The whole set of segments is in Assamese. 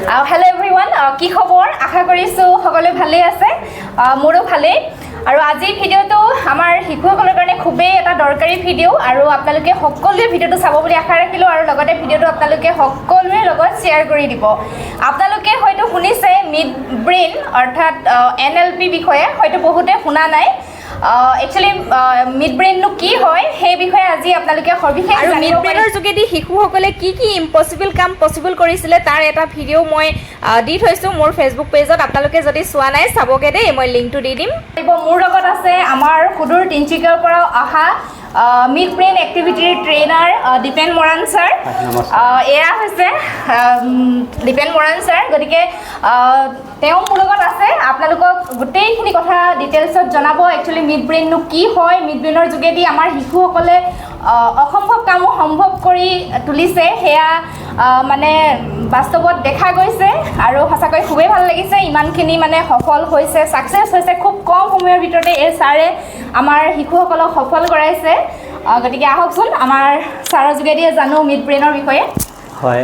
Hello everyone, কি খবৰ? আশা কৰিছো সকলোৱে ভালে আছে। মোৰো ভালে। আৰু আজি ভিডিওটো আমাৰ শিশুসকলৰ কাৰণে খুবেই এটা দৰকাৰী ভিডিও আৰু আপোনালোকে সকলোৱে ভিডিওটো চাব বুলি আশা ৰাখিলো আৰু লগতে ভিডিওটো আপোনালোকে সকলোৰে লগত শ্বেয়াৰ কৰি দিব। আপোনালোকে হয়তো শুনিছে মিড ব্ৰেইন অৰ্থাৎ NLP বিষয়ে হয়তো বহুতে শুনা নাই। Actually, mid brain no কি হয় সেই বিষয়ে আজি আপোনালোকে সবিশেষ আৰু মিড ব্ৰেইনৰ যোগেদি শিশুসকলে কি ইম্পসিবল কাম পসিবল কৰিছিলে তাৰ এটা ভিডিও মই দি থৈছো মোৰ ফেসবুক পেজত আপোনালোকে যদি চোৱা নাই চাবগে দেই মই লিংকটো দি দিম মোৰ লগত আছে আমাৰ সুদূৰ তিনচুকীয়াৰ পৰা অহা mid brain activity trainer Dipen Moran sir এয়া হৈছে দীপেন মৰাণ স্যাৰ গতিকে তেওঁ মোৰ লগত আছে আপোনালোকক গোটেইখিনি কথা ডিটেইলছত জনাব একচুয়ালি মিড ব্ৰেইন নো কি হয় মিড ব্ৰেইনৰ যোগেদি আমাৰ শিশুসকলে অসম্ভৱ কাম সম্ভৱ কৰি তুলিছে হেয়া মানে বাস্তৱত দেখা গৈছে আৰু সঁচাকৈ খুবেই ভাল লাগিছে ইমানখিনি মানে সফল হৈছে সাকসেস হৈছে খুব কম সময়ৰ ভিতৰতে এই ছাৰে আমাৰ শিশুসকলক সফল কৰাইছে গতিকে আহকচোন আমাৰ ছাৰৰ যোগেদি জানো মিড ব্ৰেইনৰ বিষয়ে হয়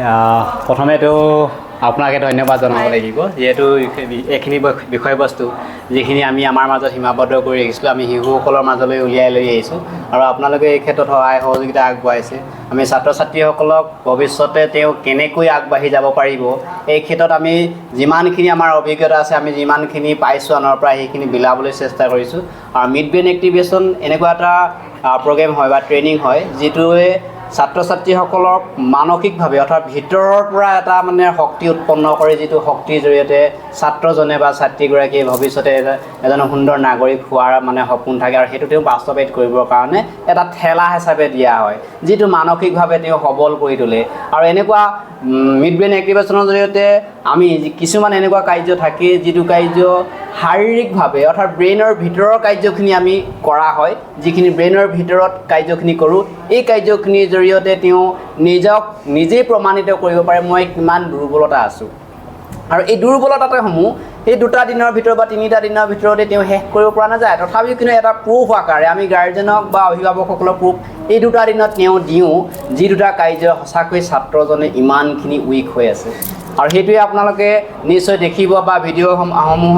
প্ৰথমেতো আপোনাকে ধন্যবাদ জনাব লাগিব যেহেতু এইখিনি বিষয়বস্তু যিখিনি আমি আমাৰ মাজত সীমাবদ্ধ কৰি ৰাখিছিলোঁ আমি শিশুসকলৰ মাজলৈ উলিয়াই লৈ আহিছোঁ আৰু আপোনালোকে এই ক্ষেত্ৰত সহায় সহযোগিতা আগবঢ়াইছে আমি ছাত্ৰ ছাত্ৰীসকলক ভৱিষ্যতে তেওঁ কেনেকৈ আগবাঢ়ি যাব পাৰিব এই ক্ষেত্ৰত আমি যিমানখিনি আমাৰ অভিজ্ঞতা আছে আমি যিমানখিনি পাইছোঁ আনৰ পৰা সেইখিনি বিলাবলৈ চেষ্টা কৰিছোঁ আৰু মিড ব্ৰেইন এক্টিভেশ্যন এনেকুৱা এটা প্ৰগ্ৰেম হয় বা ট্ৰেইনিং হয় যিটোৱে ছাত্ৰ ছাত্ৰীসকলক মানসিকভাৱে অৰ্থাৎ ভিতৰৰ পৰা এটা মানে শক্তি উৎপন্ন কৰে যিটো শক্তিৰ জৰিয়তে ছাত্ৰজনে বা ছাত্ৰীগৰাকীয়ে ভৱিষ্যতে এজন সুন্দৰ নাগৰিক হোৱাৰ মানে সপোন থাকে আৰু সেইটো তেওঁ বাস্তৱায়িত কৰিবৰ কাৰণে এটা ঠেলা হিচাপে দিয়া হয় যিটো মানসিকভাৱে তেওঁ সবল কৰি তোলে আৰু এনেকুৱা মিড ব্ৰেইন এক্টিভেশ্যনৰ জৰিয়তে আমি কিছুমান এনেকুৱা কাৰ্য থাকে যিটো কাৰ্য শাৰীৰিকভাৱে অৰ্থাৎ ব্ৰেইনৰ ভিতৰৰ কাৰ্যখিনি আমি কৰা হয় যিখিনি ব্ৰেইনৰ ভিতৰত কাৰ্যখিনি কৰোঁ এই কাৰ্যখিনিৰ জৰিয়তে তেওঁ নিজেই প্ৰমাণিত কৰিব পাৰে মই কিমান দুৰ্বলতা আছোঁ আৰু এই দুৰ্বলতাসমূহ সেই দুটা দিনৰ ভিতৰত বা তিনিটা দিনৰ ভিতৰতে তেওঁ শেষ কৰিব পৰা নাযায় তথাপিও কিন্তু এটা প্ৰুফ আকাৰে আমি গাৰ্জেনক বা অভিভাৱকসকলক প্ৰুফ এই দুটা দিনত তেওঁ দিওঁ যি দুটা কাৰ্য সঁচাকৈ ছাত্ৰজনে ইমানখিনি উইক হৈ আছে আৰু সেইটোৱে আপোনালোকে নিশ্চয় দেখিব বা ভিডিঅ'সমূহ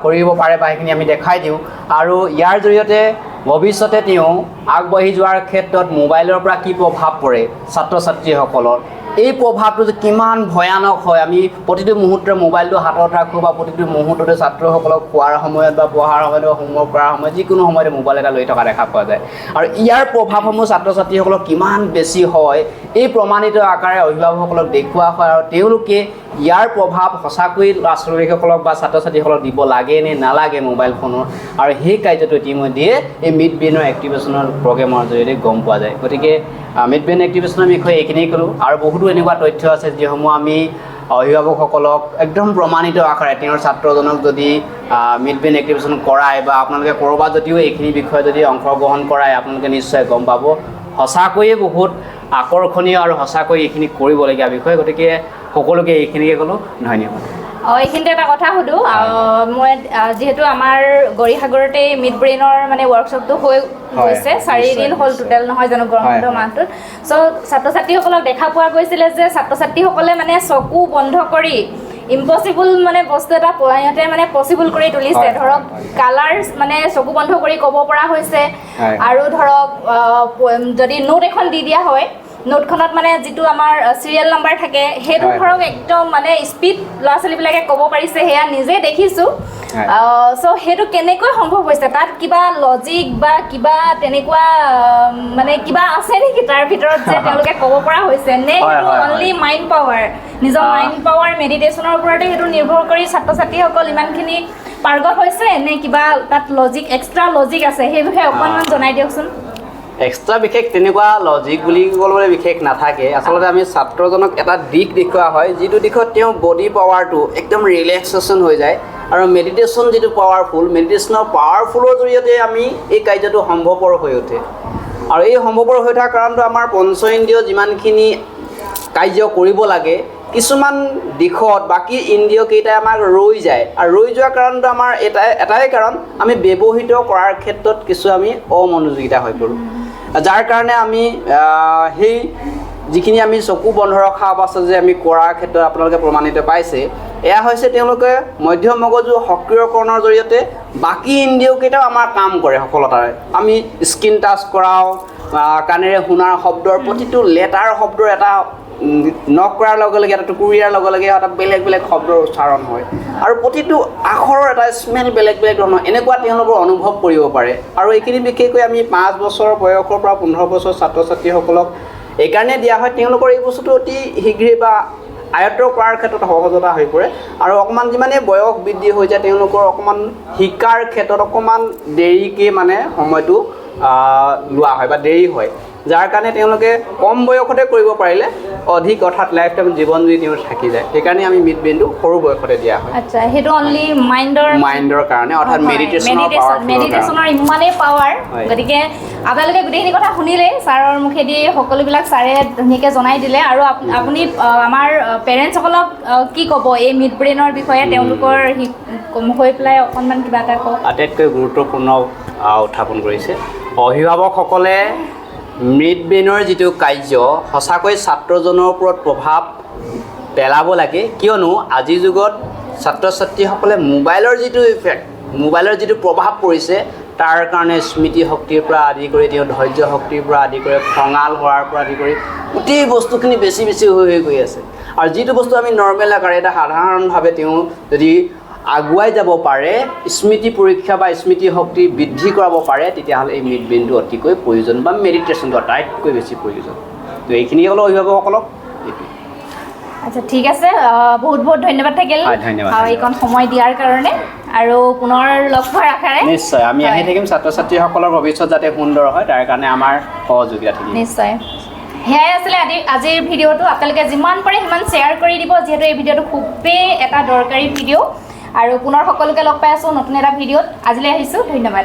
কৰিব পাৰে বা সেইখিনি আমি দেখাই দিওঁ আৰু ইয়াৰ জৰিয়তে ভৱিষ্যতে তেওঁ আগবাঢ়ি যোৱাৰ ক্ষেত্ৰত মোবাইলৰ পৰা কি প্ৰভাৱ পৰে ছাত্ৰ ছাত্ৰীসকলৰ এই প্ৰভাৱটো যে কিমান ভয়ানক হয় আমি প্ৰতিটো মুহূৰ্ততে মোবাইলটো হাতত ৰাখোঁ বা প্ৰতিটো মুহূৰ্ততে ছাত্ৰসকলক খোৱাৰ সময়ত বা পঢ়াৰ সময়ত বা হোমৱৰ্ক কৰাৰ সময়ত যিকোনো সময়তে মোবাইল এটা লৈ থকা দেখা পোৱা যায় আৰু ইয়াৰ প্ৰভাৱসমূহ ছাত্ৰ ছাত্ৰীসকলক কিমান বেছি হয় এই প্ৰমাণিত আকাৰে অভিভাৱকসকলক দেখুওৱা হয় আৰু তেওঁলোকে ইয়াৰ প্ৰভাৱ সঁচাকৈ ল'ৰা ছোৱালীসকলক বা ছাত্ৰ ছাত্ৰীসকলক দিব লাগে নে নালাগে মোবাইল ফোনৰ আৰু সেই কাৰ্যটো ইতিমধ্যে এই মিড ব্ৰেইনৰ এক্টিভেশ্যনৰ প্ৰগ্ৰেমৰ জৰিয়তে গম পোৱা যায় গতিকে মিড ব্ৰেইন এক্টিভেশ্যনৰ বিষয়ে এইখিনিয়ে ক'লোঁ আৰু বহুতো এনেকুৱা তথ্য আছে যিসমূহ আমি অভিভাৱকসকলক একদম প্ৰমাণিত আকাৰে তেওঁৰ ছাত্ৰজনক যদি মিড ব্ৰেইন এক্টিভেশ্যন কৰায় বা আপোনালোকে ক'ৰবাত যদিও এইখিনি বিষয়ে যদি অংশগ্ৰহণ কৰায় আপোনালোকে নিশ্চয় গম পাব সঁচাকৈয়ে বহুত আকৰ্ষণীয় আৰু সঁচাকৈ এইখিনি কৰিবলগীয়া বিষয় গতিকে সকলোকে এইখিনিকে ক'লোঁ ধন্যবাদ এইখিনিতে এটা কথা সুধো মই যেহেতু আমাৰ গৰিসাগৰতে মিড ব্ৰেইনৰ মানে ৱৰ্কশ্বপটো হৈছে 4 দিন হ'ল টোটেল নহয় জানো গৰম বন্ধ মাহটোত চ' ছাত্ৰ ছাত্ৰীসকলক দেখা পোৱা গৈছিলে যে ছাত্ৰ ছাত্ৰীসকলে মানে চকু বন্ধ কৰি ইম্পসিবল মানে বস্তু এটা ইহঁতে মানে পসিবল কৰি তুলিছে ধৰক কালাৰ্ছ মানে চকু বন্ধ কৰি ক'ব পৰা হৈছে আৰু ধৰক যদি নোট এখন দি দিয়া হয় নোটখনত মানে যিটো আমাৰ সিৰিয়েল নাম্বাৰ থাকে সেইটো ধৰক একদম মানে স্পীড ল'ৰা ছোৱালীবিলাকে ক'ব পাৰিছে সেয়া নিজে দেখিছোঁ চ' সেইটো কেনেকৈ সম্ভৱ হৈছে তাত কিবা লজিক বা কিবা তেনেকুৱা মানে কিবা আছে নেকি তাৰ ভিতৰত যে তেওঁলোকে ক'ব পৰা হৈছে নে সেইটো অনলি মাইণ্ড পাৱাৰ নিজৰ মাইণ্ড পাৱাৰ মেডিটেশ্যনৰ ওপৰতে সেইটো নিৰ্ভৰ কৰি ছাত্ৰ ছাত্ৰীসকল ইমানখিনি পাৰ্গত হৈছে নে কিবা তাত লজিক এক্সট্ৰা লজিক আছে সেই বিষয়ে অকণমান জনাই দিয়কচোন এক্সট্ৰা বিশেষ তেনেকুৱা লজিক বুলি ক'বলৈ বিশেষ নাথাকে আচলতে আমি ছাত্ৰজনক এটা দিশ দেখুওৱা হয় যিটো দিশত তেওঁ বডি পাৱাৰটো একদম ৰিলেক্সেশ্যন হৈ যায় আৰু মেডিটেশ্যন যিটো পাৱাৰফুল মেডিটেশ্যনৰ পাৱাৰফুলৰ জৰিয়তে আমি এই কাৰ্যটো সম্ভৱপৰ হৈ উঠে আৰু এই সম্ভৱপৰ হৈ থকাৰ কাৰণটো আমাৰ পঞ্চ ইন্দ্ৰিয় যিমানখিনি কাৰ্য কৰিব লাগে কিছুমান দিশত বাকী ইন্দ্ৰিয়কেইটাই আমাক ৰৈ যায় আৰু ৰৈ যোৱাৰ কাৰণটো আমাৰ এটাই কাৰণ আমি ব্যৱহৃত কৰাৰ ক্ষেত্ৰত কিছু আমি অমনোযোগিতা হৈ পৰোঁ যাৰ কাৰণে আমি সেই যিখিনি আমি চকু বন্ধ ৰখা অৱস্থাত যে আমি কৰাৰ ক্ষেত্ৰত আপোনালোকে প্ৰমাণিত পাইছে এয়া হৈছে তেওঁলোকে মধ্য মগজু সক্ৰিয়কৰণৰ জৰিয়তে বাকী ইন্দ্ৰিয়কেইটাও আমাৰ কাম কৰে সফলতাৰে আমি স্কিন টাচ কৰাওঁ কাণেৰে শুনাৰ শব্দৰ প্ৰতিটো লেটাৰ শব্দৰ এটা নক কৰাৰ লগে লগে এটা টুকুৰিয়াৰ লগে লগে এটা বেলেগ বেলেগ শব্দৰ উচ্চাৰণ হয় আৰু প্ৰতিটো আখৰৰ এটা স্মেল বেলেগ বেলেগ ধৰণৰ এনেকুৱা তেওঁলোকৰ অনুভৱ কৰিব পাৰে আৰু এইখিনি বিশেষকৈ আমি 5 বছৰ বয়সৰ পৰা 15 বছৰ ছাত্ৰ ছাত্ৰীসকলক এইকাৰণে দিয়া হয় তেওঁলোকৰ এই বস্তুটো অতি শীঘ্ৰে বা আয়ত্ত কৰাৰ ক্ষেত্ৰত সহজতা হৈ পৰে আৰু অকণমান যিমানে বয়স বৃদ্ধি হৈ যায় তেওঁলোকৰ অকণমান শিকাৰ ক্ষেত্ৰত অকণমান দেৰিকৈ মানে সময়টো লোৱা হয় বা দেৰি হয় যাৰ কাৰণে তেওঁলোকে কম বয়সতে কৰিব পাৰিলে অধিক অৰ্থাৎ লাইফ টাইম জীৱন জুৰি তেওঁ থাকি যায় সেইকাৰণে আমি মিড ব্ৰেইনটো সৰু বয়সতে দিয়া হয় আচ্ছা সেইটো অনলি মাইণ্ডৰ কাৰণে অৰ্থাৎ মেডিটেশ্যনৰ ইমানেই পাৱাৰ গতিকে আপোনালোকে গোটেইখিনি কথা শুনিলে ছাৰৰ মুখেদি সকলোবিলাক ছাৰে ধুনীয়াকৈ জনাই দিলে আৰু আপুনি আমাৰ পেৰেণ্টছসকলক কি ক'ব এই মিড ব্ৰেইনৰ বিষয়ে তেওঁলোকৰ হৈ পেলাই অকণমান কিবা এটা কওক আটাইতকৈ গুৰুত্বপূৰ্ণ উত্থাপন কৰিছে অভিভাৱকসকলে মিড ব্ৰেইনৰ যিটো কাৰ্য সঁচাকৈ ছাত্ৰজনৰ ওপৰত প্ৰভাৱ পেলাব লাগে কিয়নো আজিৰ যুগত ছাত্ৰ ছাত্ৰীসকলে মোবাইলৰ যিটো ইফেক্ট মোবাইলৰ যিটো প্ৰভাৱ পৰিছে তাৰ কাৰণে স্মৃতি শক্তিৰ পৰা আদি কৰি তেওঁ ধৈৰ্য শক্তিৰ পৰা আদি কৰি খঙাল হোৱাৰ পৰা আদি কৰি গোটেই বস্তুখিনি বেছি বেছি হৈ গৈ আছে আৰু যিটো বস্তু আমি নৰ্মেল আকাৰে এটা সাধাৰণভাৱে তেওঁ যদি আগুৱাই যাব পাৰে স্মৃতি পৰীক্ষা বা স্মৃতি শক্তি বৃদ্ধি কৰাব পাৰে তেতিয়াহ'লে এই মিড ব্ৰেইনটো অতিকৈ প্ৰয়োজন বা মেডিটেশ্যনটো আটাইতকৈ বেছি প্ৰয়োজন তো এইখিনি হ'ল অভিভাৱকসকলক আচ্ছা ঠিক আছে বহুত বহুত ধন্যবাদ থাকিল ধন্যবাদ এইকণ সময় দিয়াৰ কাৰণে আৰু পুনৰ লগ পোৱাৰ আশাৰে নিশ্চয় আমি আহি থাকিম ছাত্ৰ ছাত্ৰীসকলৰ ভৱিষ্যত যাতে সুন্দৰ হয় তাৰ কাৰণে আমাৰ সহযোগিতা থাকিব নিশ্চয় সেয়াই আছিলে আজিৰ ভিডিঅ'টো আপোনালোকে যিমান পাৰে সিমান শ্বেয়াৰ কৰি দিব যিহেতু এই ভিডিঅ'টো খুবেই এটা দৰকাৰী ভিডিঅ' আৰু পুনৰ সকলোকে লগ পাই আছোঁ নতুন এটা ভিডিঅ'ত আজিলৈ আহিছোঁ ধন্যবাদ